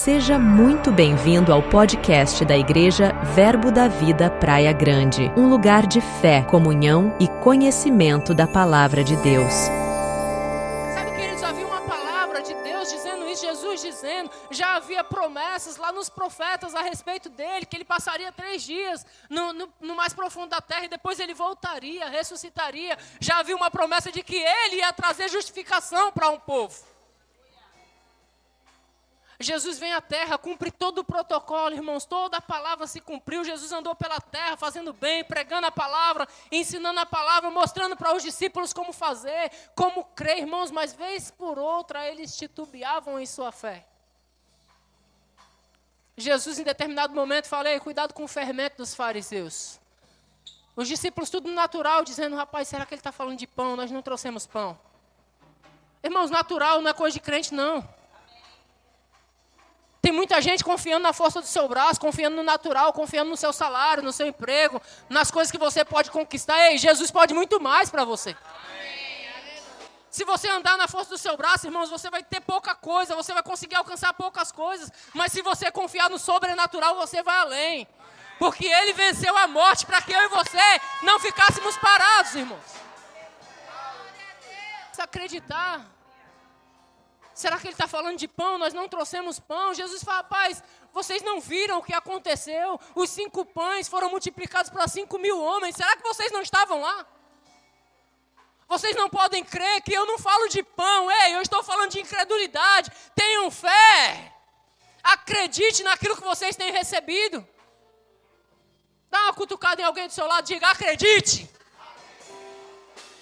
Seja muito bem-vindo ao podcast da Igreja Verbo da Vida Praia Grande, um lugar de fé, comunhão e conhecimento da Palavra de Deus. Sabe, queridos, havia uma palavra de Deus dizendo isso, Jesus dizendo, já havia promessas lá nos profetas a respeito dele, que ele passaria 3 dias no mais profundo da terra e depois ele voltaria, ressuscitaria. Já havia uma promessa de que ele ia trazer justificação para um povo. Jesus vem à terra, cumpre todo o protocolo, irmãos, toda a palavra se cumpriu. Jesus andou pela terra fazendo bem, pregando a palavra, ensinando a palavra, mostrando para os discípulos como fazer, como crer, irmãos, mas vez por outra eles titubeavam em sua fé. Jesus em determinado momento falou, cuidado com o fermento dos fariseus. Os discípulos tudo natural, dizendo, rapaz, será que ele está falando de pão? Nós não trouxemos pão. Irmãos, natural não é coisa de crente, não. Tem muita gente confiando na força do seu braço, confiando no natural, confiando no seu salário, no seu emprego, nas coisas que você pode conquistar. Ei, Jesus pode muito mais para você. Se você andar na força do seu braço, irmãos, você vai ter pouca coisa, você vai conseguir alcançar poucas coisas. Mas se você confiar no sobrenatural, você vai além. Porque Ele venceu a morte para que eu e você não ficássemos parados, irmãos. Precisa acreditar. Será que ele está falando de pão? Nós não trouxemos pão. Jesus fala, rapaz, vocês não viram o que aconteceu? Os 5 pães foram multiplicados para 5.000 homens. Será que vocês não estavam lá? Vocês não podem crer que eu não falo de pão. Ei, eu estou falando de incredulidade. Tenham fé. Acredite naquilo que vocês têm recebido. Dá uma cutucada em alguém do seu lado, diga, acredite.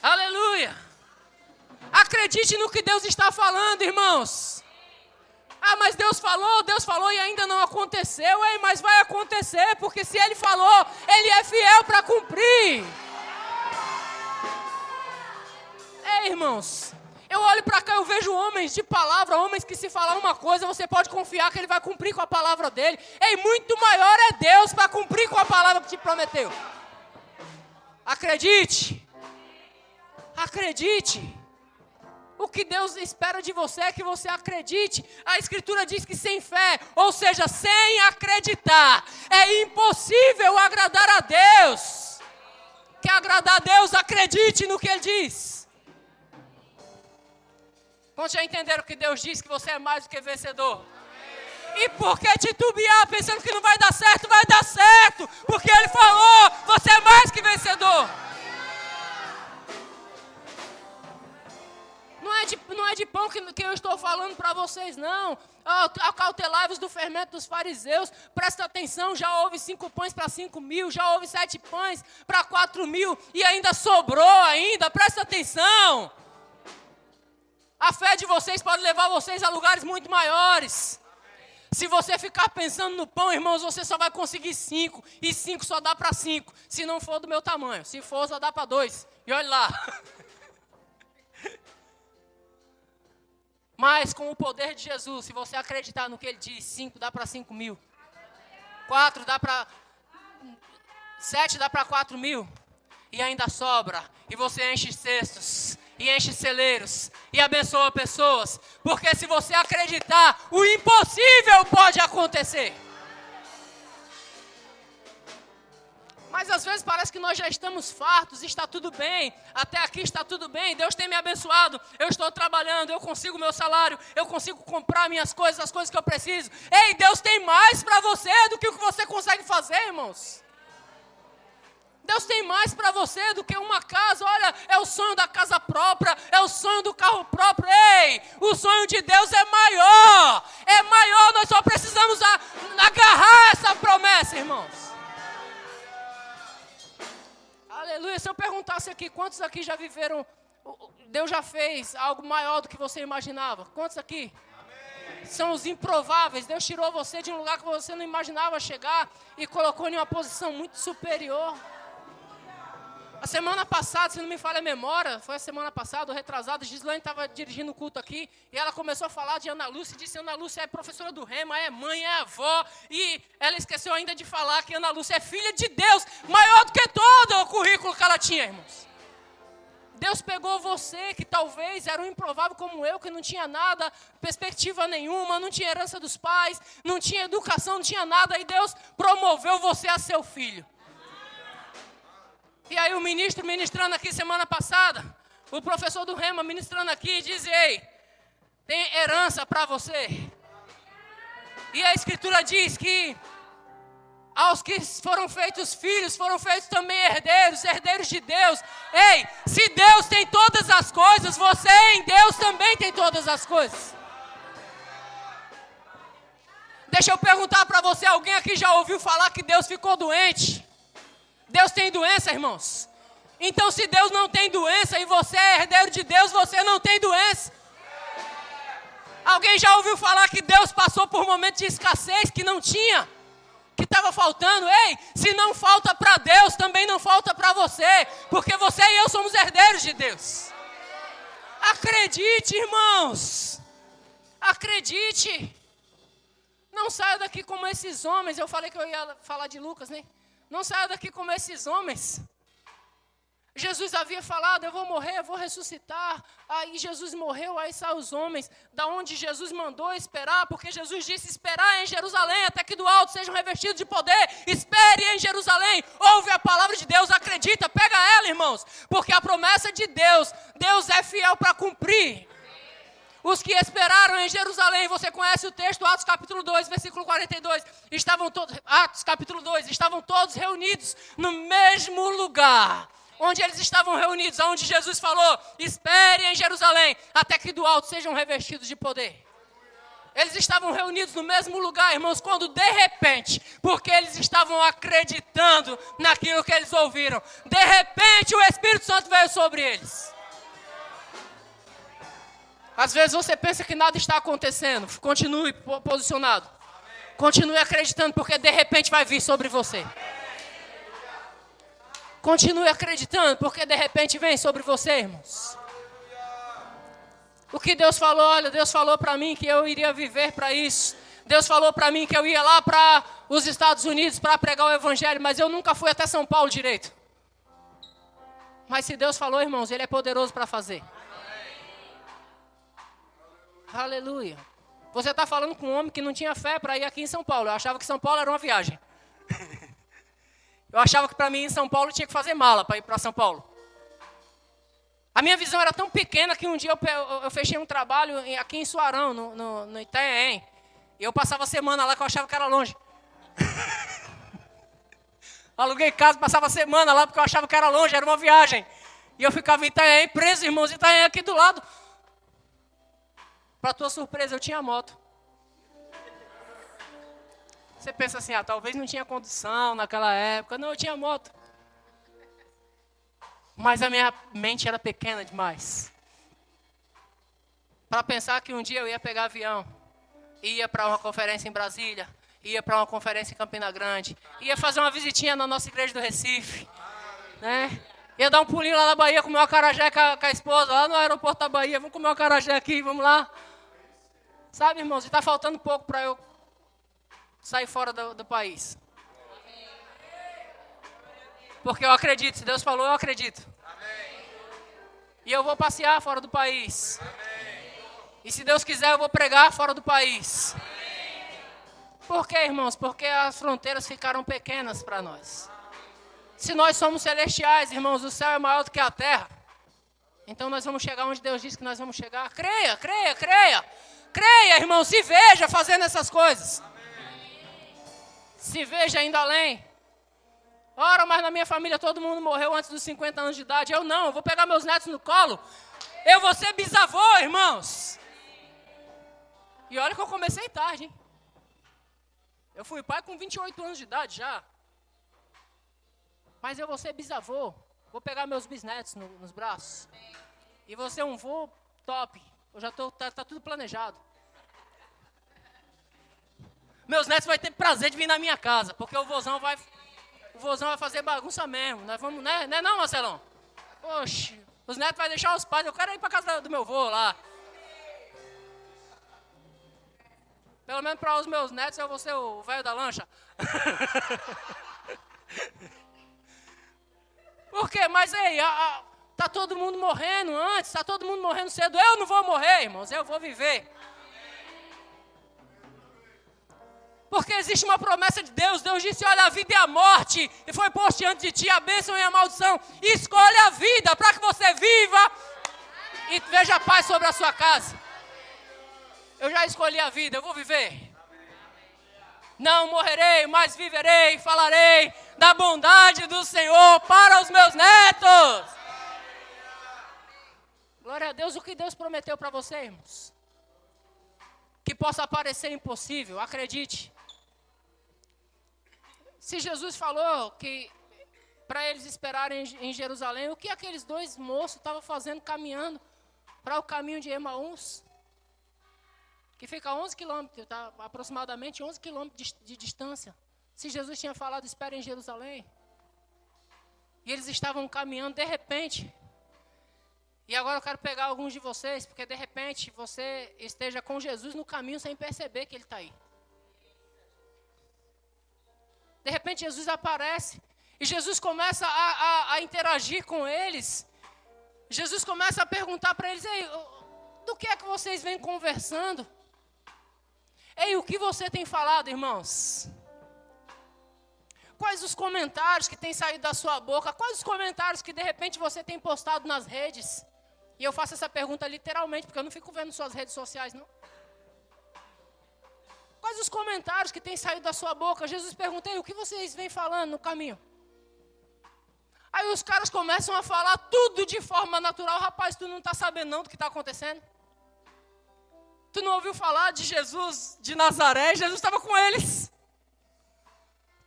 Aleluia. Acredite no que Deus está falando, irmãos. Ah, mas Deus falou e ainda não aconteceu. Ei, mas vai acontecer, porque se Ele falou, Ele é fiel para cumprir. Ei, irmãos, eu olho para cá, eu vejo homens de palavra, homens que se falar uma coisa, você pode confiar que Ele vai cumprir com a palavra dEle. Ei, muito maior é Deus para cumprir com a palavra que te prometeu. Acredite. Acredite. O que Deus espera de você é que você acredite. A Escritura diz que sem fé, ou seja, sem acreditar, é impossível agradar a Deus. Quer agradar a Deus? Acredite no que Ele diz. Quantos já entenderam que Deus diz que você é mais do que vencedor? E por que titubear pensando que não vai dar certo? Vai dar certo, porque Ele falou, você é mais que vencedor. Não é de pão que eu estou falando para vocês, não. Acautelai-vos do fermento dos fariseus. Presta atenção, já houve 5 pães para 5.000, já houve 7 pães para 4.000 e ainda sobrou ainda. Presta atenção. A fé de vocês pode levar vocês a lugares muito maiores. Se você ficar pensando no pão, irmãos, você só vai conseguir 5. E 5 só dá para 5, se não for do meu tamanho. Se for, só dá para 2. E olha lá. Mas com o poder de Jesus, se você acreditar no que Ele diz, 5 dá para 5.000. 4 dá para... 7 dá para 4.000. E ainda sobra. E você enche cestos. E enche celeiros. E abençoa pessoas. Porque se você acreditar, o impossível pode acontecer. Mas às vezes parece que nós já estamos fartos, está tudo bem, até aqui está tudo bem, Deus tem me abençoado, eu estou trabalhando, eu consigo meu salário, eu consigo comprar minhas coisas, as coisas que eu preciso. Ei, Deus tem mais para você do que o que você consegue fazer, irmãos. Deus tem mais para você do que uma casa. Olha, é o sonho da casa própria, é o sonho do carro próprio. Ei, o sonho de Deus é maior, nós só precisamos agarrar essa promessa, irmãos. Aleluia, se eu perguntasse aqui, quantos aqui já viveram, Deus já fez algo maior do que você imaginava? Quantos aqui? Amém. São os improváveis, Deus tirou você de um lugar que você não imaginava chegar e colocou em uma posição muito superior. A semana passada, se não me falha a memória, foi a semana passada, ou retrasada, Gislaine estava dirigindo o culto aqui, e ela começou a falar de Ana Lúcia, e disse, Ana Lúcia é professora do Rema, é mãe, é avó, e ela esqueceu ainda de falar que Ana Lúcia é filha de Deus, maior do que todo o currículo que ela tinha, irmãos. Deus pegou você, que talvez era um improvável como eu, que não tinha nada, perspectiva nenhuma, não tinha herança dos pais, não tinha educação, não tinha nada, e Deus promoveu você a seu filho. E aí o ministro ministrando aqui semana passada, o professor do Rema ministrando aqui, diz: ei, tem herança para você. E a Escritura diz que aos que foram feitos filhos, foram feitos também herdeiros de Deus. Ei, se Deus tem todas as coisas, você em Deus também tem todas as coisas. Deixa eu perguntar para você, alguém aqui já ouviu falar que Deus ficou doente? Deus tem doença, irmãos? Então se Deus não tem doença e você é herdeiro de Deus, você não tem doença. Alguém já ouviu falar que Deus passou por momentos de escassez, que não tinha? Que estava faltando? Ei, se não falta para Deus, também não falta para você, porque você e eu somos herdeiros de Deus. Acredite, irmãos, acredite. Não saia daqui como esses homens. Eu falei que eu ia falar de Lucas, né? Não saia daqui como esses homens. Jesus havia falado: eu vou morrer, eu vou ressuscitar. Aí Jesus morreu, aí saem os homens, da onde Jesus mandou esperar, porque Jesus disse: esperar em Jerusalém, até que do alto sejam revestidos de poder. Espere em Jerusalém, ouve a palavra de Deus, acredita, pega ela, irmãos, porque a promessa de Deus, Deus é fiel para cumprir. Os que esperaram em Jerusalém, você conhece o texto, Atos capítulo 2, versículo 42, Atos capítulo 2, estavam todos reunidos no mesmo lugar. Onde eles estavam reunidos, onde Jesus falou: espere em Jerusalém, até que do alto sejam revestidos de poder. Eles estavam reunidos no mesmo lugar, irmãos, quando de repente, porque eles estavam acreditando naquilo que eles ouviram, de repente o Espírito Santo veio sobre eles. Às vezes você pensa que nada está acontecendo, continue posicionado, continue acreditando, porque de repente vai vir sobre você. Continue acreditando, porque de repente vem sobre você, irmãos. O que Deus falou, olha, Deus falou para mim que eu iria viver para isso. Deus falou para mim que eu ia lá para os Estados Unidos para pregar o Evangelho, mas eu nunca fui até São Paulo direito. Mas se Deus falou, irmãos, Ele é poderoso para fazer. Aleluia. Você está falando com um homem que não tinha fé para ir aqui em São Paulo. Eu achava que São Paulo era uma viagem. Eu achava que para mim em São Paulo tinha que fazer mala para ir para São Paulo. A minha visão era tão pequena que um dia eu fechei um trabalho aqui em Suarão, no Itanhaém. E eu passava a semana lá que eu achava que era longe. Aluguei casa, passava a semana lá porque eu achava que era longe, era uma viagem. E eu ficava em Itanhaém preso, irmãos, Itanhaém aqui do lado. Para tua surpresa, eu tinha moto. Você pensa assim, talvez não tinha condução naquela época. Não, eu tinha moto. Mas a minha mente era pequena demais para pensar que um dia eu ia pegar avião, ia para uma conferência em Brasília, ia para uma conferência em Campina Grande, ia fazer uma visitinha na nossa igreja do Recife, né? Ia dar um pulinho lá na Bahia, comer uma acarajé com a esposa, lá no aeroporto da Bahia. Vamos comer uma acarajé aqui, vamos lá. Sabe, irmãos, e está faltando pouco para eu sair fora do país. Porque eu acredito, se Deus falou, eu acredito. E eu vou passear fora do país. E se Deus quiser, eu vou pregar fora do país. Por quê, irmãos? Porque as fronteiras ficaram pequenas para nós. Se nós somos celestiais, irmãos, o céu é maior do que a terra. Então nós vamos chegar onde Deus disse que nós vamos chegar. Creia, creia, creia. Creia, irmão, se veja fazendo essas coisas. Se veja indo além. Ora, mas na minha família todo mundo morreu antes dos 50 anos de idade. Eu não, eu vou pegar meus netos no colo. Eu vou ser bisavô, irmãos. E olha que eu comecei tarde, hein? Eu fui pai com 28 anos de idade já. Mas eu vou ser bisavô. Vou pegar meus bisnetos nos braços. E vou ser um vô top. Eu já tá tudo planejado. Meus netos vão ter prazer de vir na minha casa, porque o vozão vai fazer bagunça mesmo. Nós vamos, né? Não é não, Marcelão? Oxe, os netos vão deixar os pais. Eu quero ir para casa do meu vô lá. Pelo menos para os meus netos eu vou ser o velho da lancha. Por quê? Mas ei, Está todo mundo morrendo antes, está todo mundo morrendo cedo. Eu não vou morrer, irmãos, eu vou viver. Porque existe uma promessa de Deus. Deus disse, olha, a vida e a morte, e foi posto diante de ti a bênção e a maldição. Escolhe a vida para que você viva e veja paz sobre a sua casa. Eu já escolhi a vida, eu vou viver. Não morrerei, mas viverei e falarei da bondade do Senhor para os meus netos. Glória a Deus, o que Deus prometeu para você, irmãos. Que possa parecer impossível, acredite. Se Jesus falou que para eles esperarem em Jerusalém, o que aqueles dois moços estavam fazendo caminhando para o caminho de Emaús? Que fica a 11 quilômetros, tá? Aproximadamente 11 quilômetros de distância. Se Jesus tinha falado, espere em Jerusalém. E eles estavam caminhando, de repente. E agora eu quero pegar alguns de vocês, porque de repente você esteja com Jesus no caminho sem perceber que Ele está aí. De repente Jesus aparece e Jesus começa a interagir com eles. Jesus começa a perguntar para eles, ei, do que é que vocês vêm conversando? Ei, o que você tem falado, irmãos? Quais os comentários que têm saído da sua boca? Quais os comentários que de repente você tem postado nas redes? E eu faço essa pergunta literalmente, porque eu não fico vendo suas redes sociais, não. Quais os comentários que têm saído da sua boca? Jesus pergunta, o que vocês vêm falando no caminho? Aí os caras começam a falar tudo de forma natural. Rapaz, tu não está sabendo não do que está acontecendo? Tu não ouviu falar de Jesus de Nazaré? Jesus estava com eles.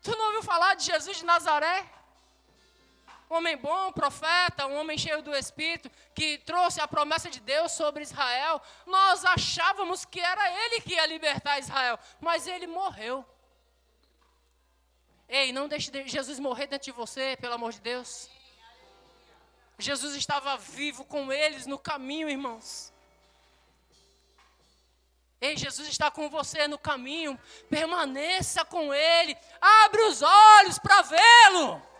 Tu não ouviu falar de Jesus de Nazaré? Um homem bom, profeta, um homem cheio do Espírito, que trouxe a promessa de Deus sobre Israel. Nós achávamos que era Ele que ia libertar Israel, mas Ele morreu. Ei, não deixe Jesus morrer dentro de você, pelo amor de Deus. Jesus estava vivo com eles no caminho, irmãos. Ei, Jesus está com você no caminho, permaneça com Ele, abre os olhos para vê-lo.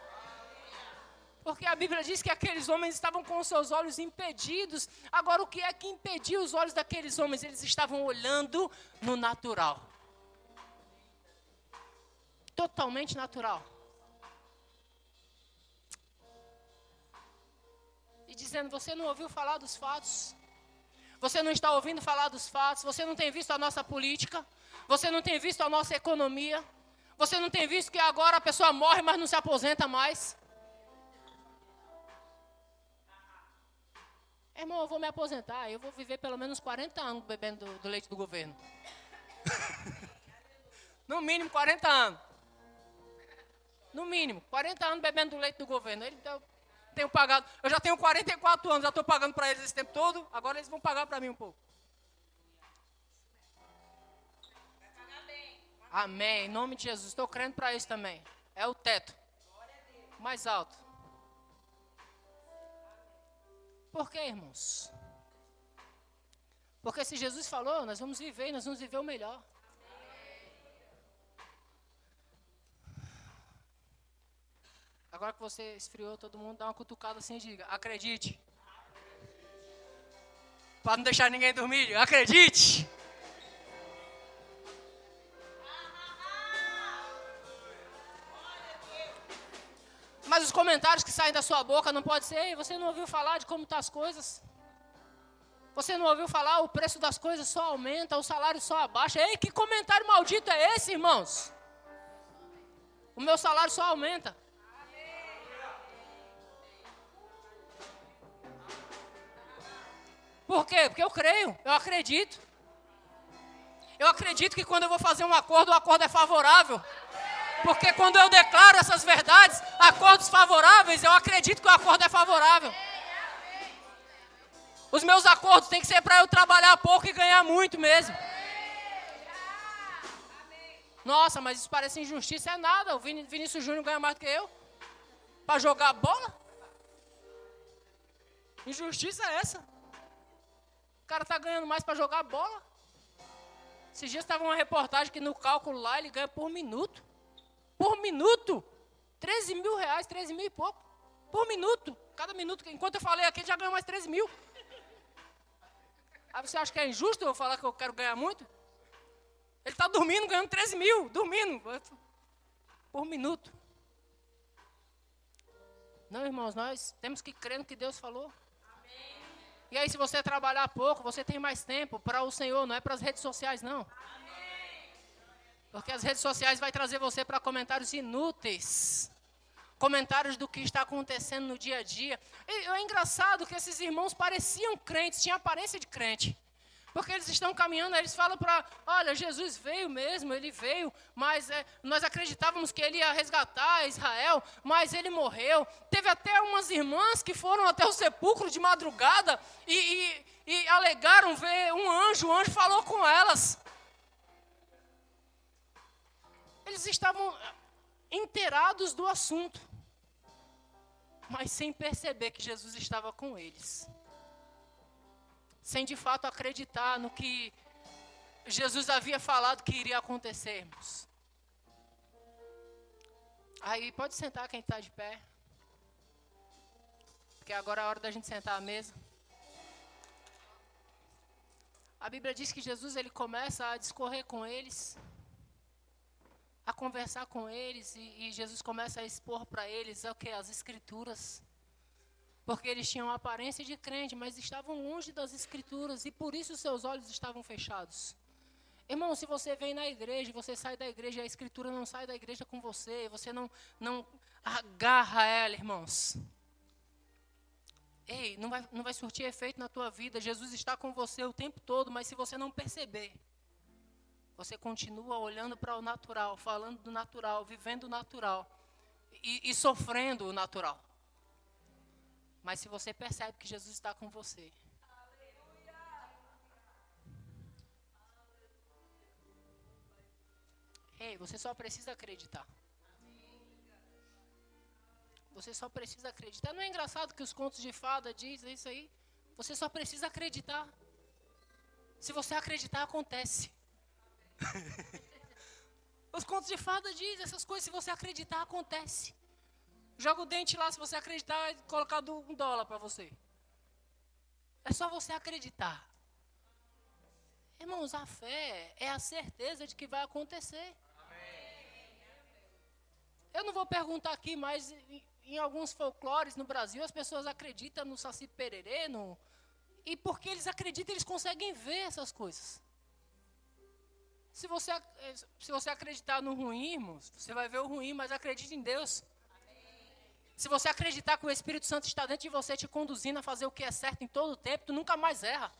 Porque a Bíblia diz que aqueles homens estavam com os seus olhos impedidos. Agora, o que é que impedia os olhos daqueles homens? Eles estavam olhando no natural. Totalmente natural. E dizendo, você não ouviu falar dos fatos? Você não está ouvindo falar dos fatos? Você não tem visto a nossa política? Você não tem visto a nossa economia? Você não tem visto que agora a pessoa morre, mas não se aposenta mais? Irmão, eu vou me aposentar, eu vou viver pelo menos 40 anos bebendo do leite do governo. No mínimo 40 anos. No mínimo, 40 anos bebendo do leite do governo. Tenho pagado, eu já tenho 44 anos, já estou pagando para eles esse tempo todo, agora eles vão pagar para mim um pouco. Amém, em nome de Jesus, estou crendo para isso também. É o teto mais alto. Por quê, irmãos? Porque se Jesus falou, nós vamos viver e nós vamos viver o melhor. Agora que você esfriou, todo mundo dá uma cutucada assim e diga, acredite. Para não deixar ninguém dormir, diga, acredite. Mas os comentários que saem da sua boca não pode ser, ei, você não ouviu falar de como estão as coisas? Você não ouviu falar, o preço das coisas só aumenta, o salário só abaixa. Ei, que comentário maldito é esse, irmãos? O meu salário só aumenta. Por quê? Porque eu creio, eu acredito. Eu acredito que quando eu vou fazer um acordo, o acordo é favorável. Porque quando eu declaro essas verdades, acordos favoráveis, eu acredito que o acordo é favorável. Os meus acordos têm que ser para eu trabalhar pouco e ganhar muito mesmo. Nossa, mas isso parece injustiça, é nada. O Vinícius Júnior ganha mais do que eu. Para jogar bola? Injustiça é essa? O cara está ganhando mais para jogar bola? Esses dias estava uma reportagem que no cálculo lá ele ganha por minuto. Por minuto, 13 mil reais, 13 mil e pouco. Por minuto. O Cada minuto, enquanto eu falei aqui, ele já ganhou mais 13 mil. Aí você acha que é injusto eu falar que eu quero ganhar muito? Ele está dormindo, ganhando 13 mil, dormindo, por minuto. Não, irmãos, nós temos que crer no que Deus falou. Amém. E aí, se você trabalhar pouco, você tem mais tempo para o Senhor, não é para as redes sociais, não. Amém. Porque as redes sociais vai trazer você para comentários inúteis. Comentários do que está acontecendo no dia a dia. E é engraçado que esses irmãos pareciam crentes, tinham aparência de crente. Porque eles estão caminhando, eles falam olha, Jesus veio mesmo, ele veio, mas nós acreditávamos que ele ia resgatar Israel, mas ele morreu. Teve até umas irmãs que foram até o sepulcro de madrugada e alegaram ver um anjo, o anjo falou com elas. Eles estavam inteirados do assunto, mas sem perceber que Jesus estava com eles. Sem de fato acreditar no que Jesus havia falado que iria acontecer, irmãos. Aí pode sentar quem está de pé. Porque agora é a hora da gente sentar à mesa. A Bíblia diz que Jesus ele começa a discorrer com eles, a conversar com eles, e Jesus começa a expor para eles as Escrituras. Porque eles tinham a aparência de crente, mas estavam longe das Escrituras, e por isso seus olhos estavam fechados. Irmão, se você vem na igreja, você sai da igreja, a Escritura não sai da igreja com você, você não agarra ela, irmãos. Ei, não vai surtir efeito na tua vida. Jesus está com você o tempo todo, mas se você não perceber, você continua olhando para o natural, falando do natural, vivendo o natural e sofrendo o natural. Mas se você percebe que Jesus está com você, ei, você só precisa acreditar. Você só precisa acreditar. Não é engraçado que os contos de fada dizem isso aí? Você só precisa acreditar. Se você acreditar, acontece. Os contos de fada dizem essas coisas. Se você acreditar, acontece. Joga o dente lá, se você acreditar, colocar $1 para você. É só você acreditar. Irmãos, a fé é a certeza de que vai acontecer. Eu não vou perguntar aqui, mas em alguns folclores no Brasil, as pessoas acreditam no Saci Pererê, e porque eles acreditam, eles conseguem ver essas coisas. Se você acreditar no ruim, irmãos, você vai ver o ruim, mas acredite em Deus. Se você acreditar que o Espírito Santo está dentro de você, te conduzindo a fazer o que é certo em todo o tempo, tu nunca mais erra.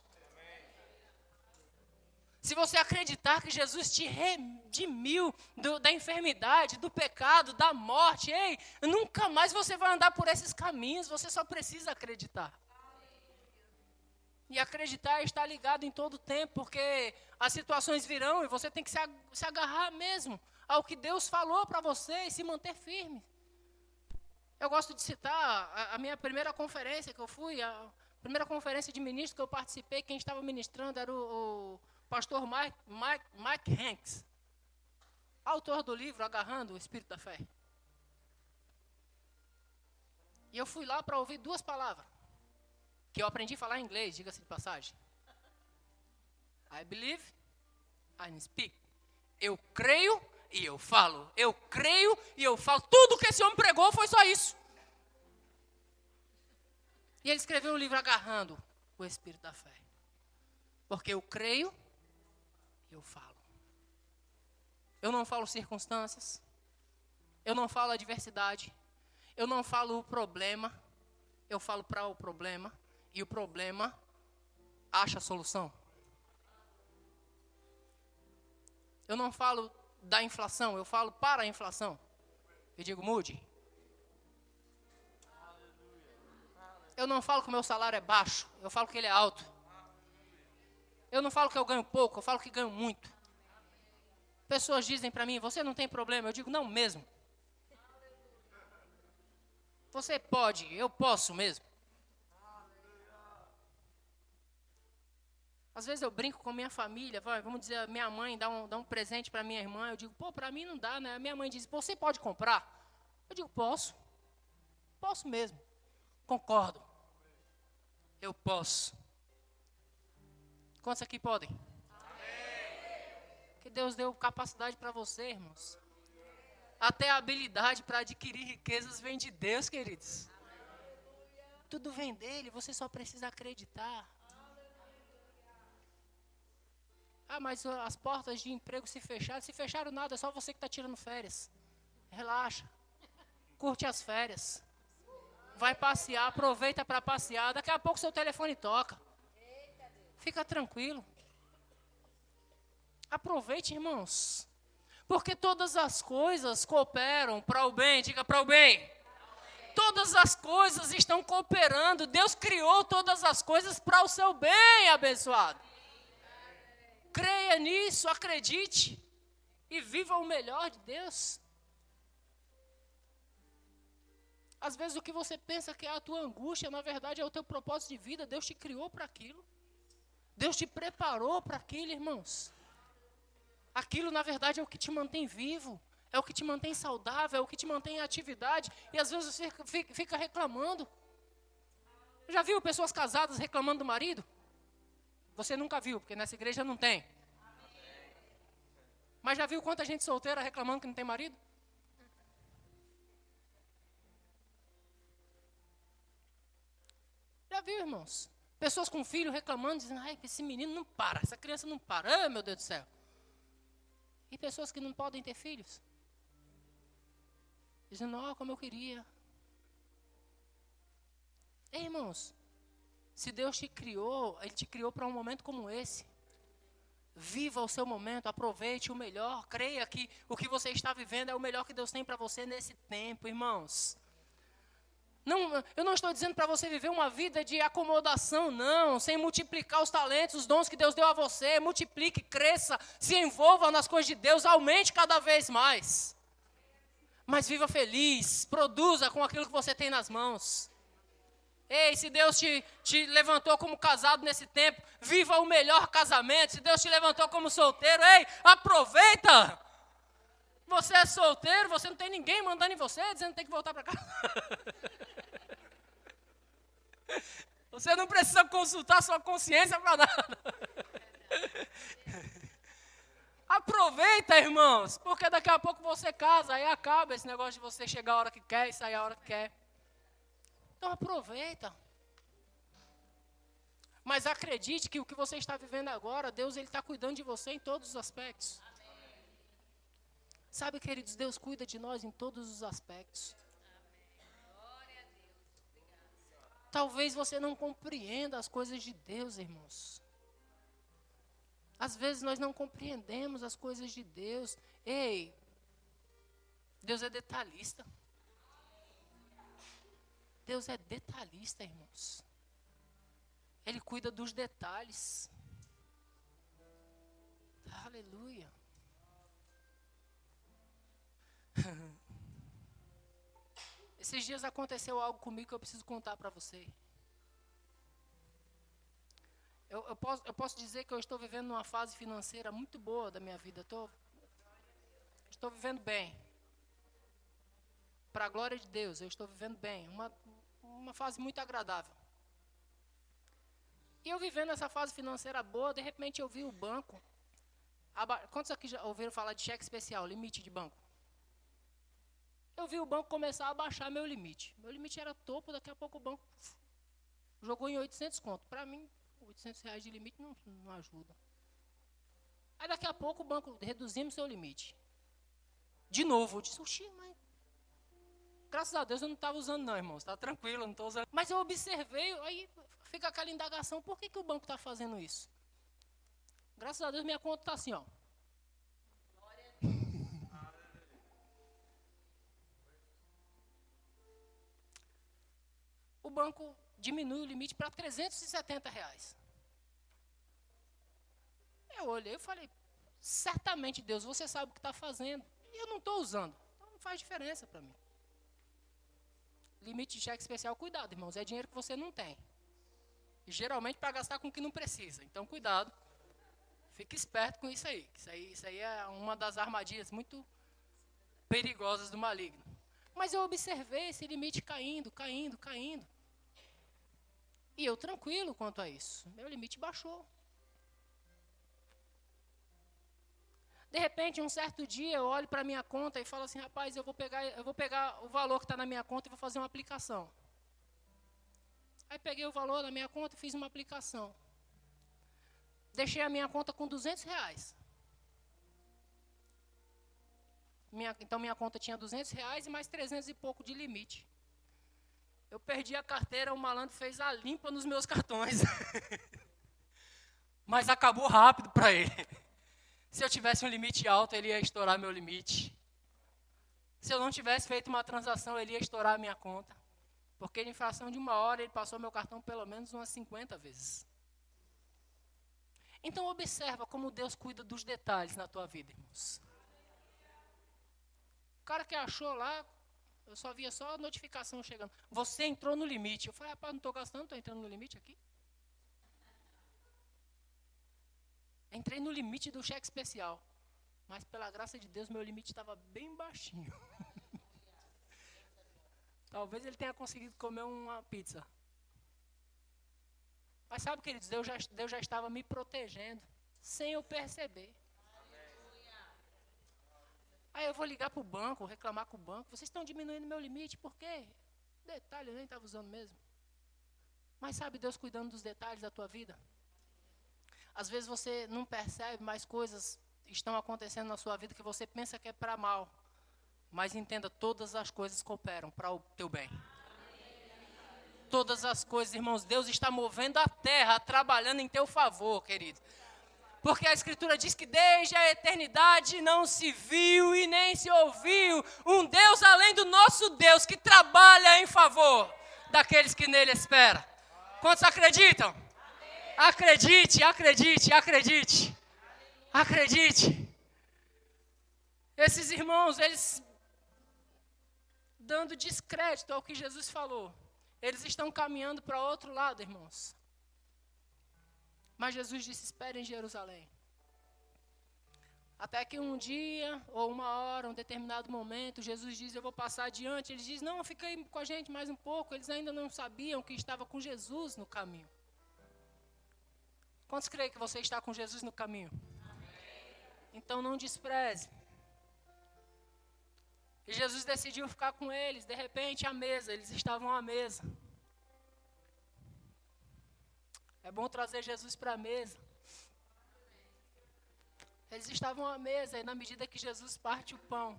Se você acreditar que Jesus te redimiu da enfermidade, do pecado, da morte, ei, nunca mais você vai andar por esses caminhos, você só precisa acreditar. E acreditar está ligado em todo o tempo, porque as situações virão e você tem que se agarrar mesmo ao que Deus falou para você e se manter firme. Eu gosto de citar a minha primeira conferência que eu fui, a primeira conferência de ministro que eu participei, quem estava ministrando era o pastor Mike Hanks, autor do livro Agarrando o Espírito da Fé. E eu fui lá para ouvir 2 palavras, que eu aprendi a falar em inglês, diga-se de passagem. I believe, I speak. Eu creio e eu falo. Eu creio e eu falo. Tudo que esse homem pregou foi só isso. E ele escreveu um livro Agarrando o Espírito da Fé. Porque eu creio e eu falo. Eu não falo circunstâncias. Eu não falo adversidade. Eu não falo o problema. Eu falo para o problema. E o problema acha a solução. Eu não falo da inflação, eu falo para a inflação. Eu digo, mude. Eu não falo que o meu salário é baixo, eu falo que ele é alto. Eu não falo que eu ganho pouco, eu falo que ganho muito. Pessoas dizem para mim, você não tem problema. Eu digo, não mesmo. Você pode, eu posso mesmo. Às vezes eu brinco com a minha família, vamos dizer, a minha mãe dá um presente para minha irmã, eu digo, para mim não dá, né? A minha mãe diz, você pode comprar? Eu digo, posso mesmo. concordo. Eu posso. Quantos aqui podem? Que Deus deu capacidade para você, irmãos. Até a habilidade para adquirir riquezas vem de Deus, queridos. Tudo vem dele, você só precisa acreditar. Ah, mas as portas de emprego se fecharam. Se fecharam nada, é só você que está tirando férias. Relaxa. Curte as férias. Vai passear, aproveita para passear. Daqui a pouco seu telefone toca. Fica tranquilo. Aproveite, irmãos. Porque todas as coisas cooperam para o bem. Diga para o bem. Todas as coisas estão cooperando. Deus criou todas as coisas para o seu bem, abençoado. Creia nisso, acredite. E viva o melhor de Deus. Às vezes o que você pensa que é a tua angústia, na verdade é o teu propósito de vida. Deus te criou para aquilo. Deus te preparou para aquilo, irmãos. Aquilo, na verdade, é o que te mantém vivo. É o que te mantém saudável, é o que te mantém em atividade. E às vezes você fica reclamando. Já viu pessoas casadas reclamando do marido? Você nunca viu, porque nessa igreja não tem. Mas já viu quanta gente solteira reclamando que não tem marido? Já viu, irmãos? Pessoas com filho reclamando, dizendo, ai, esse menino não para, essa criança não para, ai, meu Deus do céu. E pessoas que não podem ter filhos. Dizendo, ó, como eu queria. Ei, irmãos, se Deus te criou, Ele te criou para um momento como esse. Viva o seu momento, aproveite o melhor, creia que o que você está vivendo é o melhor que Deus tem para você nesse tempo, irmãos. Não, eu não estou dizendo para você viver uma vida de acomodação, não, sem multiplicar os talentos, os dons que Deus deu a você. Multiplique, cresça, se envolva nas coisas de Deus, aumente cada vez mais. Mas viva feliz, produza com aquilo que você tem nas mãos. Ei, se Deus te levantou como casado nesse tempo, viva o melhor casamento. Se Deus te levantou como solteiro, ei, aproveita. Você é solteiro, você não tem ninguém mandando em você, dizendo que tem que voltar para casa. Você não precisa consultar sua consciência para nada. Aproveita, irmãos, porque daqui a pouco você casa, aí acaba esse negócio de você chegar a hora que quer e sair a hora que quer. Então aproveita. Mas acredite que o que você está vivendo agora, Deus ele está cuidando de você em todos os aspectos. Sabe, queridos, Deus cuida de nós em todos os aspectos. Talvez você não compreenda as coisas de Deus, irmãos. Às vezes nós não compreendemos as coisas de Deus. Ei, Deus é detalhista. Deus é detalhista, irmãos. Ele cuida dos detalhes. Aleluia. Esses dias aconteceu algo comigo que eu preciso contar para você. Eu posso dizer que eu estou vivendo uma fase financeira muito boa da minha vida. Estou vivendo bem. Para a glória de Deus, eu estou vivendo bem. Uma fase muito agradável. E eu vivendo essa fase financeira boa, de repente eu vi o banco. Quantos aqui já ouviram falar de cheque especial, limite de banco? Eu vi o banco começar a baixar meu limite. Meu limite era topo, daqui a pouco o banco jogou em 800 conto. Para mim, 800 reais de limite não ajuda. Aí daqui a pouco o banco reduzimos seu limite. De novo, eu disse, oxi, mas graças a Deus eu não estava usando não, irmãos. Está tranquilo, eu não estou usando. Mas eu observei, aí fica aquela indagação, por que o banco está fazendo isso? Graças a Deus minha conta está assim, ó. O banco diminui o limite para 370 reais. Eu olhei e falei, certamente Deus, você sabe o que está fazendo. E eu não estou usando, então não faz diferença para mim. Limite de cheque especial, cuidado, irmãos, é dinheiro que você não tem. E geralmente para gastar com o que não precisa. Então cuidado, fique esperto com isso aí. Isso aí é uma das armadilhas muito perigosas do maligno. Mas eu observei esse limite caindo. E eu tranquilo quanto a isso. Meu limite baixou. De repente, um certo dia, eu olho para a minha conta e falo assim, rapaz, eu vou pegar o valor que está na minha conta e vou fazer uma aplicação. Aí peguei o valor da minha conta e fiz uma aplicação. Deixei a minha conta com R$200. Então, minha conta tinha R$200 e mais 300 e pouco de limite. Eu perdi a carteira, o malandro fez a limpa nos meus cartões. Mas acabou rápido para ele. Se eu tivesse um limite alto, ele ia estourar meu limite. Se eu não tivesse feito uma transação, ele ia estourar a minha conta. Porque em fração de uma hora, ele passou meu cartão pelo menos umas 50 vezes. Então, observa como Deus cuida dos detalhes na tua vida, irmãos. O cara que achou lá, eu só via só a notificação chegando. Você entrou no limite. Eu falei, rapaz, não estou gastando, estou entrando no limite aqui. Entrei no limite do cheque especial. Mas, pela graça de Deus, meu limite estava bem baixinho. Talvez ele tenha conseguido comer uma pizza. Mas sabe, queridos, Deus já estava me protegendo, sem eu perceber. Aí eu vou ligar para o banco, reclamar com o banco. Vocês estão diminuindo meu limite, por quê? Detalhe, eu nem estava usando mesmo. Mas sabe, Deus cuidando dos detalhes da tua vida. Às vezes você não percebe, mas coisas estão acontecendo na sua vida que você pensa que é para mal. Mas entenda, todas as coisas cooperam para o teu bem. Todas as coisas, irmãos, Deus está movendo a terra, trabalhando em teu favor, querido. Porque a Escritura diz que desde a eternidade não se viu e nem se ouviu um Deus além do nosso Deus que trabalha em favor daqueles que nele esperam. Quantos acreditam? Acredite, acredite, acredite. Acredite. Esses irmãos, eles dando descrédito ao que Jesus falou. Eles estão caminhando para outro lado, irmãos. Mas Jesus disse, espere em Jerusalém. Até que um dia, ou uma hora, um determinado momento, Jesus diz, eu vou passar adiante. Ele diz, não, fica aí com a gente mais um pouco. Eles ainda não sabiam que estava com Jesus no caminho. Quantos creem que você está com Jesus no caminho? Então não despreze. E Jesus decidiu ficar com eles. De repente, à mesa, eles estavam à mesa. É bom trazer Jesus para a mesa. Eles estavam à mesa e na medida que Jesus parte o pão,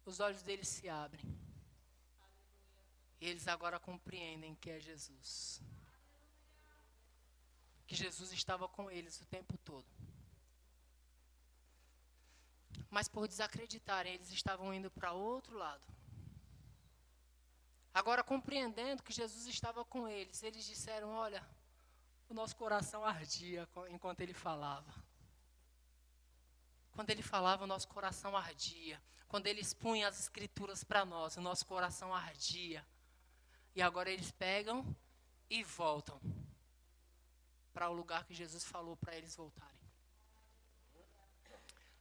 os olhos deles se abrem. E eles agora compreendem que é Jesus. Que Jesus estava com eles o tempo todo. Mas por desacreditarem, eles estavam indo para outro lado. Agora, compreendendo que Jesus estava com eles, eles disseram, olha, o nosso coração ardia enquanto ele falava. Quando ele falava, o nosso coração ardia. Quando ele expunha as escrituras para nós, o nosso coração ardia. E agora eles pegam e voltam para o lugar que Jesus falou para eles voltarem.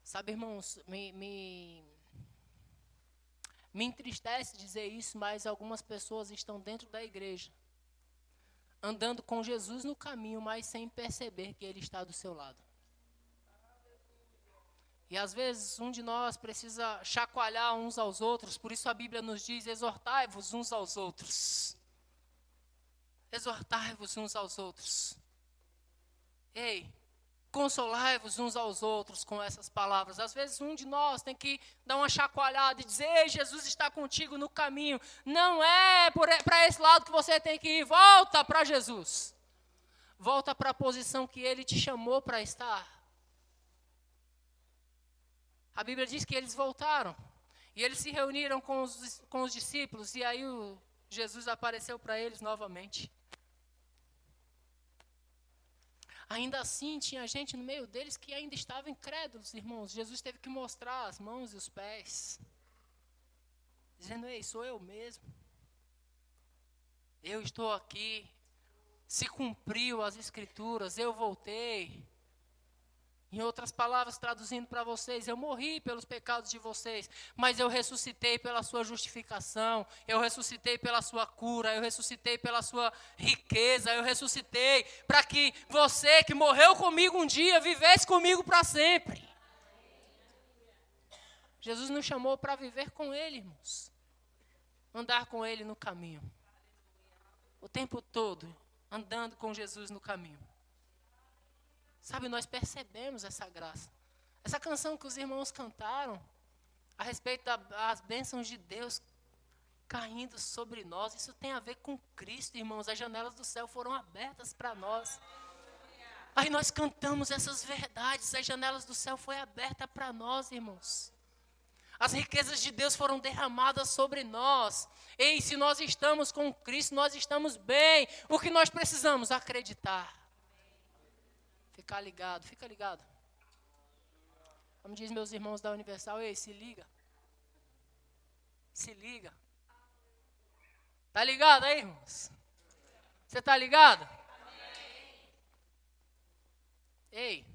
Sabe, irmãos, me entristece dizer isso, mas algumas pessoas estão dentro da igreja, andando com Jesus no caminho, mas sem perceber que Ele está do seu lado. E às vezes um de nós precisa chacoalhar uns aos outros, por isso a Bíblia nos diz, exortai-vos uns aos outros. Exortai-vos uns aos outros. Ei, consolai-vos uns aos outros com essas palavras. Às vezes um de nós tem que dar uma chacoalhada e dizer, ei, Jesus está contigo no caminho. Não é para esse lado que você tem que ir. Volta para Jesus. Volta para a posição que Ele te chamou para estar. A Bíblia diz que eles voltaram. E eles se reuniram com os discípulos. E aí Jesus apareceu para eles novamente. Ainda assim, tinha gente no meio deles que ainda estava incrédulos, irmãos. Jesus teve que mostrar as mãos e os pés. Dizendo, ei, sou eu mesmo. Eu estou aqui. Se cumpriu as escrituras, eu voltei. Em outras palavras, traduzindo para vocês, eu morri pelos pecados de vocês, mas eu ressuscitei pela sua justificação, eu ressuscitei pela sua cura, eu ressuscitei pela sua riqueza, eu ressuscitei para que você que morreu comigo um dia, vivesse comigo para sempre. Jesus nos chamou para viver com Ele, irmãos. Andar com Ele no caminho. O tempo todo, andando com Jesus no caminho. Sabe, nós percebemos essa graça. Essa canção que os irmãos cantaram, a respeito das bênçãos de Deus caindo sobre nós, isso tem a ver com Cristo, irmãos. As janelas do céu foram abertas para nós. Aí nós cantamos essas verdades, as janelas do céu foram abertas para nós, irmãos. As riquezas de Deus foram derramadas sobre nós. Ei, se nós estamos com Cristo, nós estamos bem. O que nós precisamos? Acreditar. Ficar ligado, fica ligado. Como diz meus irmãos da Universal, ei, se liga. Se liga. Tá ligado aí, irmãos? Você tá ligado? Ei,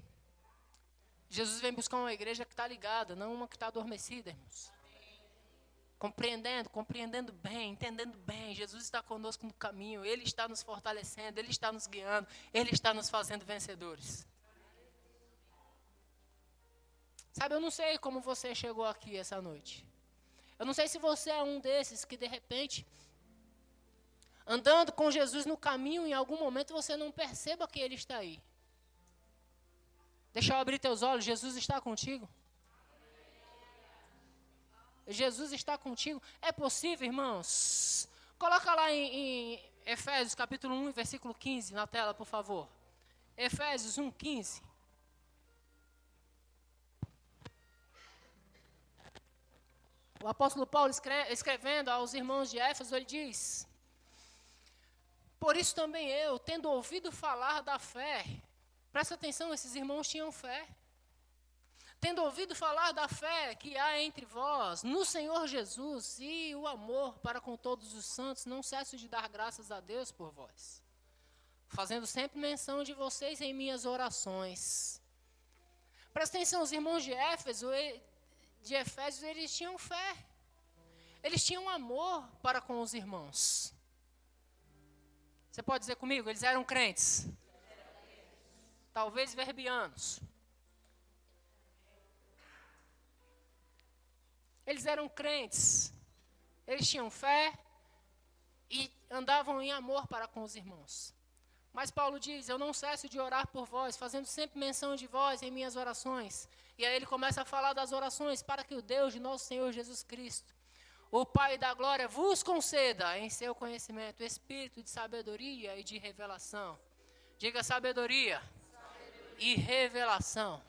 Jesus vem buscar uma igreja que está ligada, não uma que está adormecida, irmãos. Compreendendo bem, entendendo bem. Jesus está conosco no caminho, Ele está nos fortalecendo, Ele está nos guiando, Ele está nos fazendo vencedores. Sabe, eu não sei como você chegou aqui essa noite. Eu não sei se você é um desses que de repente, andando com Jesus no caminho, em algum momento você não perceba que Ele está aí. Deixa eu abrir teus olhos, Jesus está contigo. Jesus está contigo. É possível, irmãos? Coloca lá em Efésios capítulo 1, versículo 15 na tela, por favor. Efésios 1, 15. O apóstolo Paulo escrevendo aos irmãos de Éfeso, ele diz: por isso também eu, tendo ouvido falar da fé, presta atenção, esses irmãos tinham fé. Tendo ouvido falar da fé que há entre vós, no Senhor Jesus, e o amor para com todos os santos, não cesso de dar graças a Deus por vós, fazendo sempre menção de vocês em minhas orações. Presta atenção, os irmãos de Efésios, eles tinham fé. Eles tinham amor para com os irmãos. Você pode dizer comigo, eles eram crentes. Talvez verbianos. Eles eram crentes, eles tinham fé e andavam em amor para com os irmãos. Mas Paulo diz, eu não cesso de orar por vós, fazendo sempre menção de vós em minhas orações. E aí ele começa a falar das orações para que o Deus de nosso Senhor Jesus Cristo, o Pai da glória, vos conceda em seu conhecimento espírito de sabedoria e de revelação. Diga sabedoria. E revelação.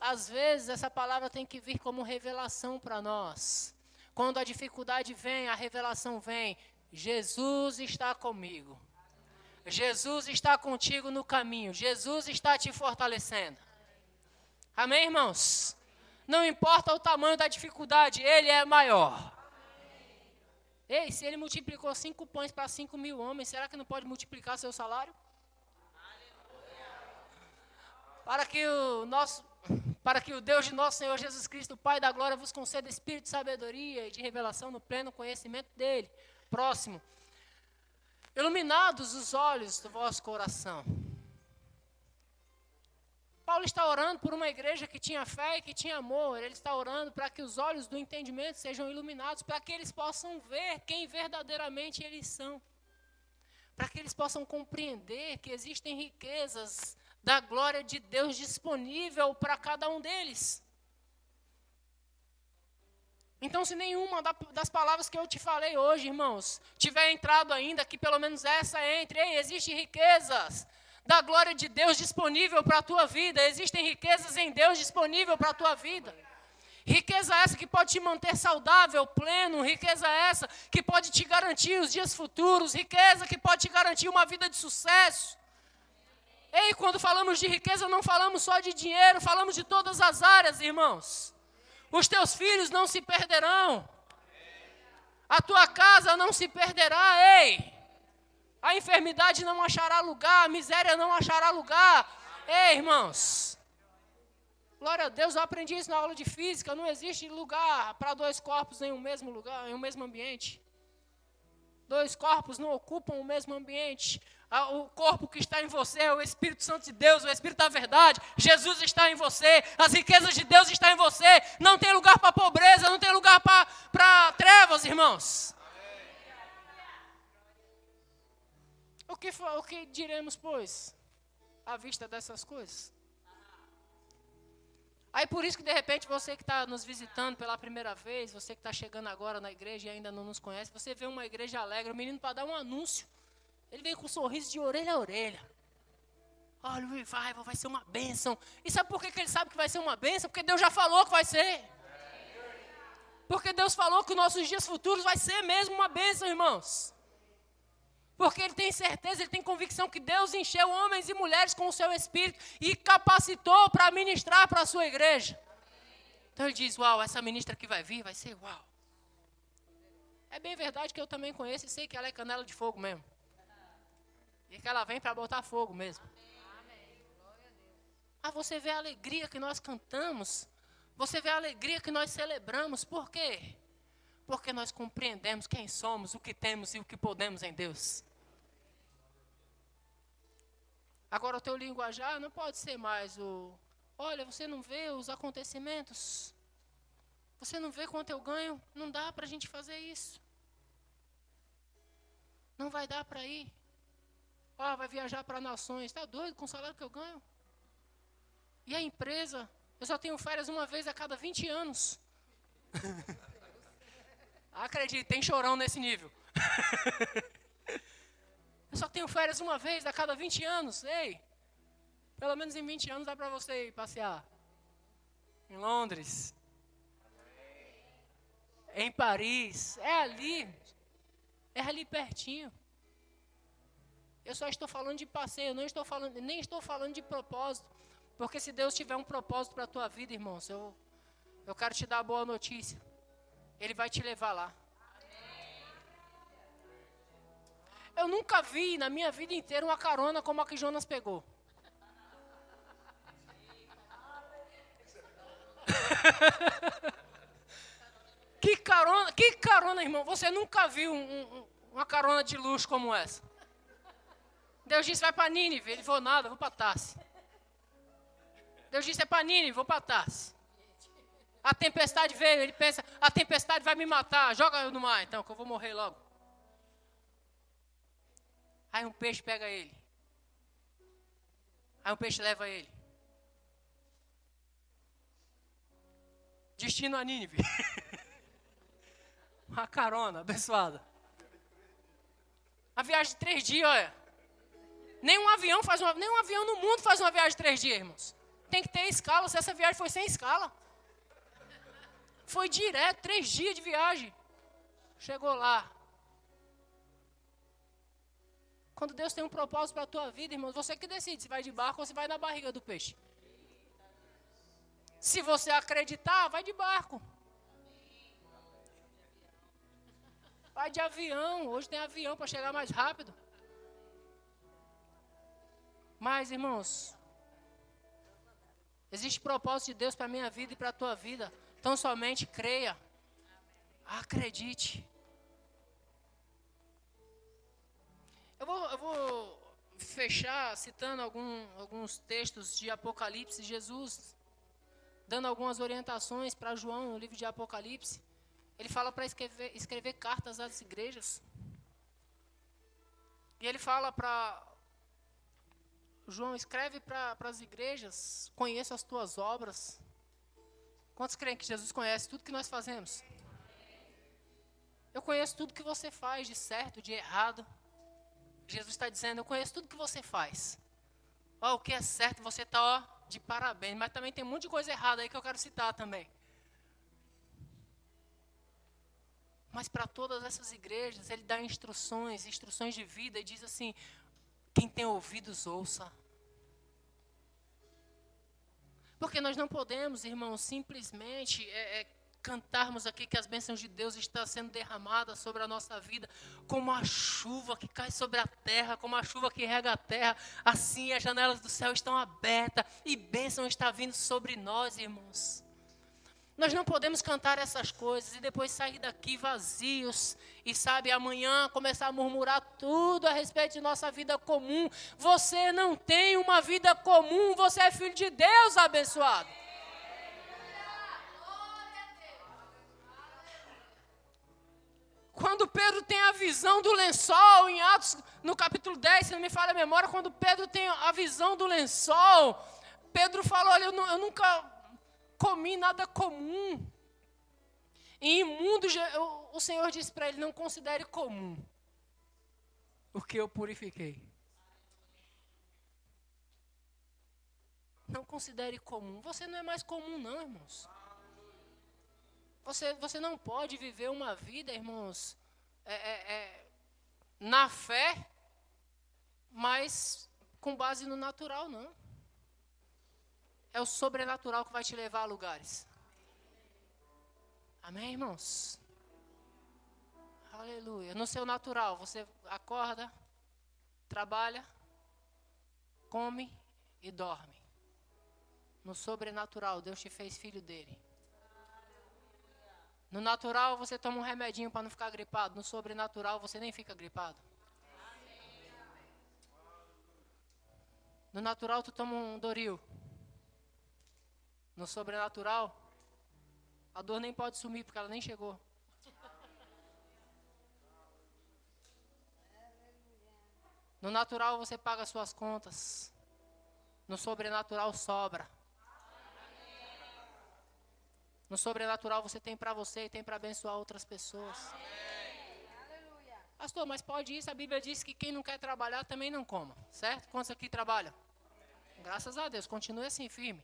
Às vezes essa palavra tem que vir como revelação para nós. Quando a dificuldade vem, a revelação vem. Jesus está comigo. Jesus está contigo no caminho. Jesus está te fortalecendo. Amém, irmãos? Não importa o tamanho da dificuldade, Ele é maior. Ei, se Ele multiplicou 5 pães para 5.000 homens, será que não pode multiplicar seu salário? Para que o Deus de nosso Senhor Jesus Cristo, o Pai da glória, vos conceda espírito de sabedoria e de revelação no pleno conhecimento dEle. Próximo. Iluminados os olhos do vosso coração. Paulo está orando por uma igreja que tinha fé e que tinha amor. Ele está orando para que os olhos do entendimento sejam iluminados, para que eles possam ver quem verdadeiramente eles são. Para que eles possam compreender que existem riquezas da glória de Deus disponível para cada um deles. Então, se nenhuma das palavras que eu te falei hoje, irmãos, tiver entrado ainda, que pelo menos essa entre. Ei, existem riquezas da glória de Deus disponível para a tua vida. Existem riquezas em Deus disponível para a tua vida. Riqueza essa que pode te manter saudável, pleno. Riqueza essa que pode te garantir os dias futuros. Riqueza que pode te garantir uma vida de sucesso. Ei, quando falamos de riqueza, não falamos só de dinheiro, falamos de todas as áreas, irmãos. Os teus filhos não se perderão. A tua casa não se perderá, ei. A enfermidade não achará lugar, a miséria não achará lugar. Ei, irmãos. Glória a Deus, eu aprendi isso na aula de física. Não existe lugar para dois corpos em um mesmo lugar, em um mesmo ambiente. Dois corpos não ocupam o mesmo ambiente. O corpo que está em você é o Espírito Santo de Deus, o Espírito da verdade. Jesus está em você, as riquezas de Deus estão em você. Não tem lugar para pobreza, não tem lugar para trevas, irmãos. O que diremos, pois, à vista dessas coisas? Aí por isso que de repente você que está nos visitando pela primeira vez, você que está chegando agora na igreja e ainda não nos conhece, você vê uma igreja alegre, o menino para dar um anúncio, ele vem com um sorriso de orelha a orelha. Olha, o revival vai ser uma bênção. E sabe por que ele sabe que vai ser uma bênção? Porque Deus já falou que vai ser. Porque Deus falou que os nossos dias futuros vai ser mesmo uma bênção, irmãos. Porque ele tem certeza, ele tem convicção que Deus encheu homens e mulheres com o seu Espírito e capacitou para ministrar para a sua igreja. Então ele diz, uau, essa ministra que vai vir vai ser uau. É bem verdade que eu também conheço e sei que ela é canela de fogo mesmo. E que ela vem para botar fogo mesmo. Ah, você vê a alegria que nós cantamos. Você vê a alegria que nós celebramos. Por quê? Porque nós compreendemos quem somos, o que temos e o que podemos em Deus. Agora o teu linguajar não pode ser mais olha, você não vê os acontecimentos? Você não vê quanto eu ganho? Não dá para a gente fazer isso. Não vai dar para ir. Vai viajar para nações. Está doido com o salário que eu ganho? E a empresa? Eu só tenho férias uma vez a cada 20 anos. Acredite, tem chorão nesse nível. Eu só tenho férias uma vez a cada 20 anos. Ei, pelo menos em 20 anos dá para você ir passear. Em Londres. Em Paris. É ali pertinho. Eu só estou falando de passeio, nem estou falando de propósito. Porque se Deus tiver um propósito para a tua vida, irmãos, eu quero te dar a boa notícia. Ele vai te levar lá. Eu nunca vi na minha vida inteira uma carona como a que Jonas pegou. Que carona, irmão. Você nunca viu uma carona de luxo como essa. Deus disse, vai para Nínive. Ele falou, nada, vou para Tarse. Deus disse, é para Nínive, vou para Tarse. A tempestade veio, ele pensa, a tempestade vai me matar, joga eu no mar então, que eu vou morrer logo. Aí um peixe pega ele. Aí um peixe leva ele. Destino a Nínive. Uma carona abençoada. A viagem de 3 dias, olha. Nenhum avião no mundo faz uma viagem de 3 dias, irmãos. Tem que ter escala, se essa viagem foi sem escala. Foi direto, 3 dias de viagem. Chegou lá. Quando Deus tem um propósito para a tua vida, irmãos, você que decide se vai de barco ou se vai na barriga do peixe. Se você acreditar, vai de barco. Vai de avião. Hoje tem avião para chegar mais rápido. Mas, irmãos, existe propósito de Deus para a minha vida e para a tua vida. Então somente creia. Acredite. Eu vou fechar citando alguns textos de Apocalipse. Jesus dando algumas orientações para João no livro de Apocalipse. Ele fala para escrever cartas às igrejas. E ele fala para João, escreve para as igrejas, conheça as tuas obras. Quantos creem que Jesus conhece tudo que nós fazemos? Eu conheço tudo que você faz, de certo, de errado. Jesus está dizendo, eu conheço tudo que você faz. O que é certo, você está de parabéns. Mas também tem um monte de coisa errada aí que eu quero citar também. Mas para todas essas igrejas, ele dá instruções de vida e diz assim, quem tem ouvidos, ouça. Porque nós não podemos, irmãos, simplesmente cantarmos aqui que as bênçãos de Deus estão sendo derramadas sobre a nossa vida, como a chuva que cai sobre a terra, como a chuva que rega a terra, assim as janelas do céu estão abertas e bênção está vindo sobre nós, irmãos. Nós não podemos cantar essas coisas e depois sair daqui vazios e, sabe, amanhã começar a murmurar tudo a respeito de nossa vida comum. Você não tem uma vida comum, você é filho de Deus abençoado. Quando Pedro tem a visão do lençol, em Atos, no capítulo 10, se não me falha a memória, quando Pedro tem a visão do lençol, Pedro falou, olha, eu nunca comi nada comum. E imundo, o Senhor disse para ele, não considere comum o que eu purifiquei. Não considere comum. Você não é mais comum não, irmãos. Você não pode viver uma vida, irmãos, na fé, mas com base no natural, não. É o sobrenatural que vai te levar a lugares. Amém, irmãos? Aleluia. No seu natural, você acorda, trabalha, come e dorme. No sobrenatural, Deus te fez filho dele. No natural, você toma um remedinho para não ficar gripado. No sobrenatural, você nem fica gripado. No natural, tu toma um Doril. No sobrenatural, a dor nem pode sumir, porque ela nem chegou. No natural, você paga suas contas. No sobrenatural, sobra. No sobrenatural você tem para você e tem para abençoar outras pessoas. Amém. Pastor, mas pode isso? A Bíblia diz que quem não quer trabalhar também não coma. Certo? Quantos aqui trabalham? Amém. Graças a Deus. Continue assim, firme.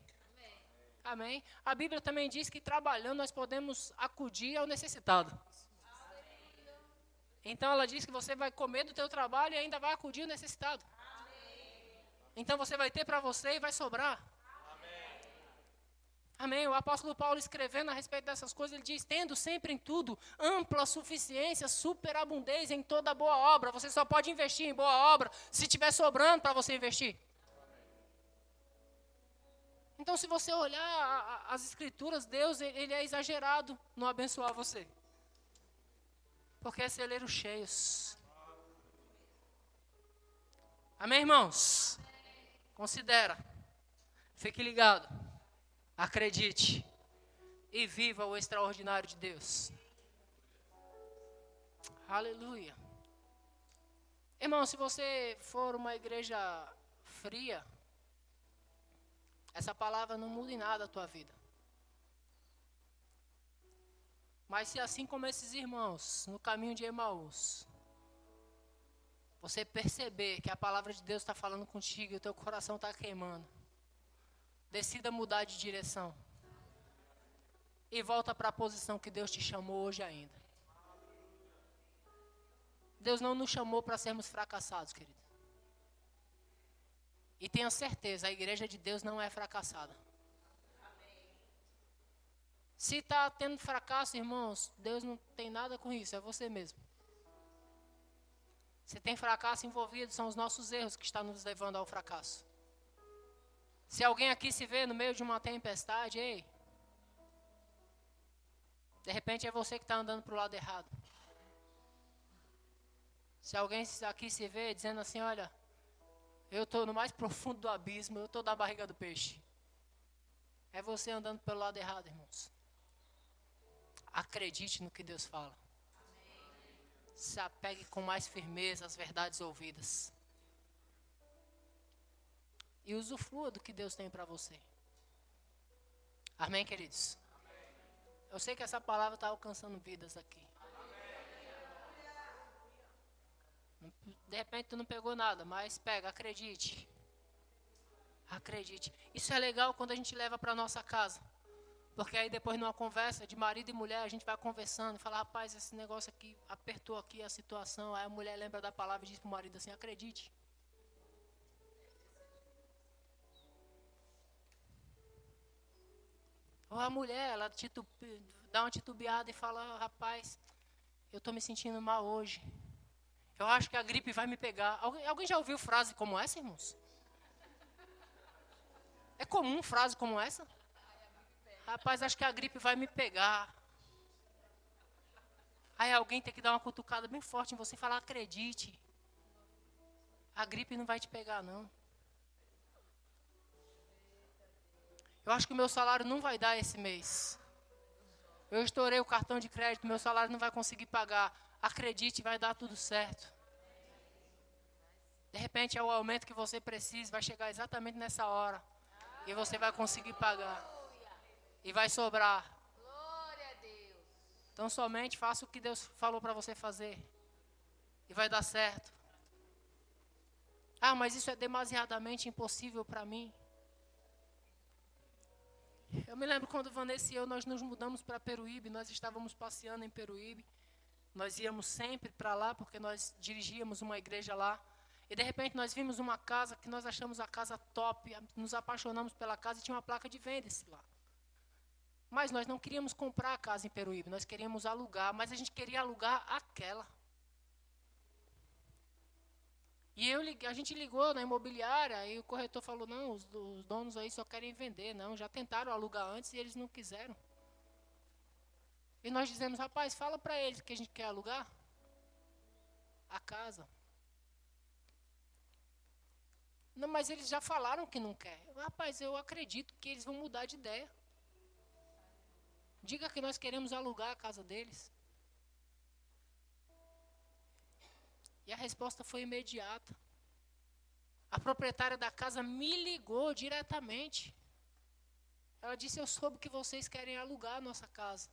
Amém. Amém. A Bíblia também diz que trabalhando nós podemos acudir ao necessitado. Amém. Então ela diz que você vai comer do teu trabalho e ainda vai acudir ao necessitado. Amém. Então você vai ter para você e vai sobrar. Amém. O apóstolo Paulo escrevendo a respeito dessas coisas, ele diz, tendo sempre em tudo ampla suficiência, superabundância em toda boa obra. Você só pode investir em boa obra se estiver sobrando para você investir. Então, se você olhar as escrituras, Deus, ele é exagerado no abençoar você. Porque é celeiros cheios. Amém, irmãos? Considera. Fique ligado. Acredite e viva o extraordinário de Deus. Aleluia. Irmão, se você for uma igreja fria, essa palavra não muda em nada a tua vida. Mas se assim como esses irmãos, no caminho de Emaús, você perceber que a palavra de Deus está falando contigo e o teu coração está queimando, decida mudar de direção. E volta para a posição que Deus te chamou hoje ainda. Deus não nos chamou para sermos fracassados, querido. E tenha certeza, a igreja de Deus não é fracassada. Se está tendo fracasso, irmãos, Deus não tem nada com isso, é você mesmo. Se tem fracasso envolvido, são os nossos erros que estão nos levando ao fracasso. Se alguém aqui se vê no meio de uma tempestade, ei, de repente é você que está andando para o lado errado. Se alguém aqui se vê dizendo assim, olha, eu estou no mais profundo do abismo, eu estou da barriga do peixe. É você andando pelo lado errado, irmãos. Acredite no que Deus fala. Se apegue com mais firmeza às verdades ouvidas. E usufrua do que Deus tem para você. Amém, queridos? Amém. Eu sei que essa palavra está alcançando vidas aqui. Amém. De repente tu não pegou nada, mas pega, acredite. Acredite. Isso é legal quando a gente leva para nossa casa. Porque aí depois numa conversa de marido e mulher, a gente vai conversando e fala, rapaz, esse negócio aqui apertou aqui a situação. Aí a mulher lembra da palavra e diz para o marido assim, acredite. Ou a mulher, ela dá uma titubeada e fala, rapaz, eu estou me sentindo mal hoje. Eu acho que a gripe vai me pegar. Alguém já ouviu frase como essa, irmãos? É comum frase como essa? Rapaz, acho que a gripe vai me pegar. Aí alguém tem que dar uma cutucada bem forte em você e falar, acredite. A gripe não vai te pegar, não. Eu acho que o meu salário não vai dar esse mês. Eu estourei o cartão de crédito, meu salário não vai conseguir pagar. Acredite, vai dar tudo certo. De repente é o aumento que você precisa, vai chegar exatamente nessa hora. E você vai conseguir pagar. E vai sobrar. Então somente faça o que Deus falou para você fazer. E vai dar certo. Ah, mas isso é demasiadamente impossível para mim. Eu me lembro quando Vanessa e eu, nós nos mudamos para Peruíbe. Nós estávamos passeando em Peruíbe. Nós íamos sempre para lá, porque nós dirigíamos uma igreja lá. E de repente nós vimos uma casa que nós achamos a casa top. Nos apaixonamos pela casa e tinha uma placa de venda-se lá. Mas nós não queríamos comprar a casa em Peruíbe. Nós queríamos alugar, mas a gente queria alugar aquela. E a gente ligou na imobiliária e o corretor falou, não, os donos aí só querem vender. Não, já tentaram alugar antes e eles não quiseram. E nós dizemos, rapaz, fala para eles que a gente quer alugar a casa. Não, mas eles já falaram que não quer. Rapaz, eu acredito que eles vão mudar de ideia. Diga que nós queremos alugar a casa deles. E a resposta foi imediata. A proprietária da casa me ligou diretamente. Ela disse, eu soube que vocês querem alugar a nossa casa.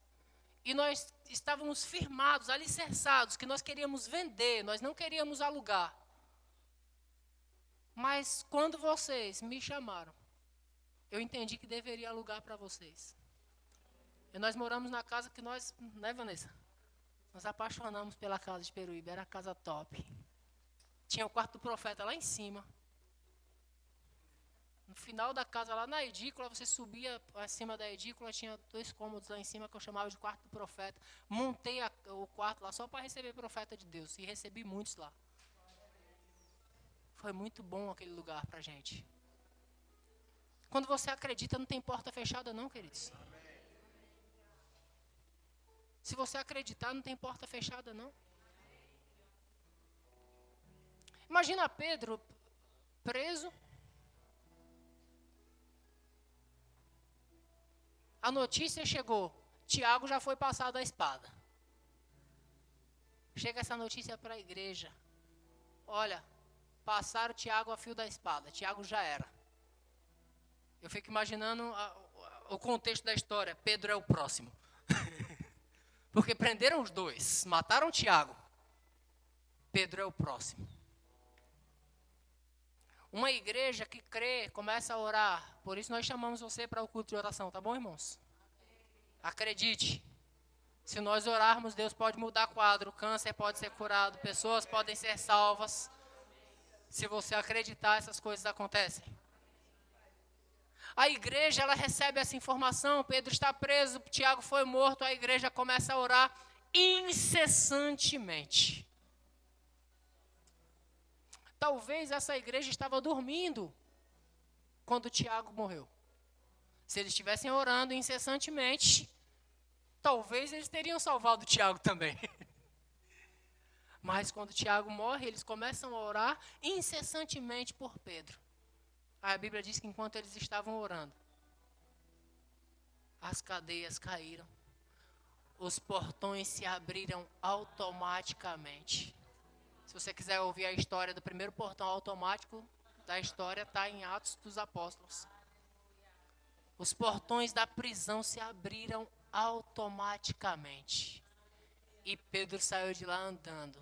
E nós estávamos firmados, alicerçados, que nós queríamos vender, nós não queríamos alugar. Mas quando vocês me chamaram, eu entendi que deveria alugar para vocês. E nós moramos na casa que nós, né, Vanessa? Nós apaixonamos pela casa de Peruíbe, era a casa top. Tinha o quarto do profeta lá em cima. No final da casa, lá na edícula, você subia acima da edícula, tinha 2 cômodos lá em cima que eu chamava de quarto do profeta. Montei o quarto lá só para receber profeta de Deus. E recebi muitos lá. Foi muito bom aquele lugar para a gente. Quando você acredita, não tem porta fechada não, queridos. Se você acreditar, não tem porta fechada não. Imagina Pedro preso. A notícia chegou. Tiago já foi passado a espada. Chega essa notícia para a igreja. Olha, passaram Tiago a fio da espada. Tiago já era. Eu fico imaginando o contexto da história. Pedro é o próximo. Porque prenderam os 2. Mataram Tiago. Pedro é o próximo. Uma igreja que crê, começa a orar. Por isso nós chamamos você para o culto de oração, tá bom, irmãos? Acredite. Se nós orarmos, Deus pode mudar quadro. Câncer pode ser curado. Pessoas podem ser salvas. Se você acreditar, essas coisas acontecem. A igreja, ela recebe essa informação. Pedro está preso, Tiago foi morto. A igreja começa a orar incessantemente. Talvez essa igreja estava dormindo quando Tiago morreu. Se eles estivessem orando incessantemente, talvez eles teriam salvado Tiago também. Mas quando Tiago morre, eles começam a orar incessantemente por Pedro. A Bíblia diz que enquanto eles estavam orando, as cadeias caíram. Os portões se abriram automaticamente. Se você quiser ouvir a história do primeiro portão automático da história, está em Atos dos Apóstolos. Os portões da prisão se abriram automaticamente. E Pedro saiu de lá andando,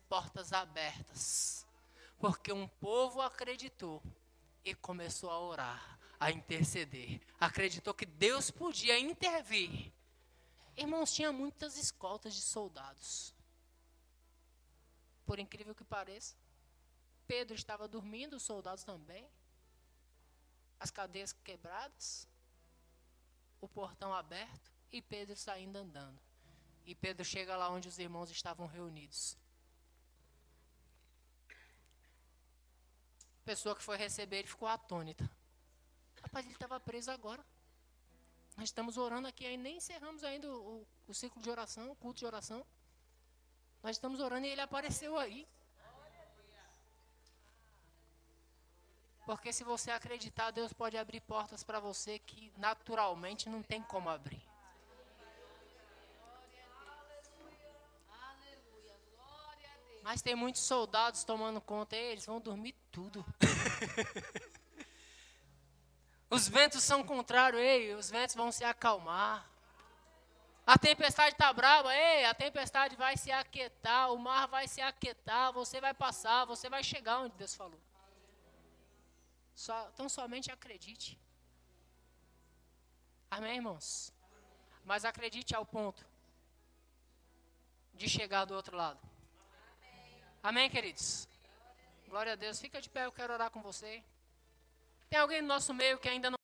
portas abertas. Porque um povo acreditou e começou a orar, a interceder. Acreditou que Deus podia intervir. Irmãos, tinha muitas escoltas de soldados. Por incrível que pareça, Pedro estava dormindo, os soldados também. As cadeias quebradas. o portão aberto e Pedro saindo andando. E Pedro chega lá onde os irmãos estavam reunidos. A pessoa que foi receber ele ficou atônita. Rapaz, ele estava preso agora. Nós estamos orando aqui, aí nem encerramos ainda o ciclo de oração, o culto de oração. Nós estamos orando e ele apareceu aí. Porque se você acreditar, Deus pode abrir portas para você que naturalmente não tem como abrir. Mas tem muitos soldados tomando conta, eles vão dormir tudo. Os ventos são contrários, os ventos vão se acalmar. A tempestade está brava, a tempestade vai se aquietar, o mar vai se aquietar, você vai passar, você vai chegar onde Deus falou. Então somente acredite. Amém, irmãos? Mas acredite ao ponto de chegar do outro lado. Amém, queridos? Glória a Deus. Fica de pé, eu quero orar com você. Tem alguém no nosso meio que ainda não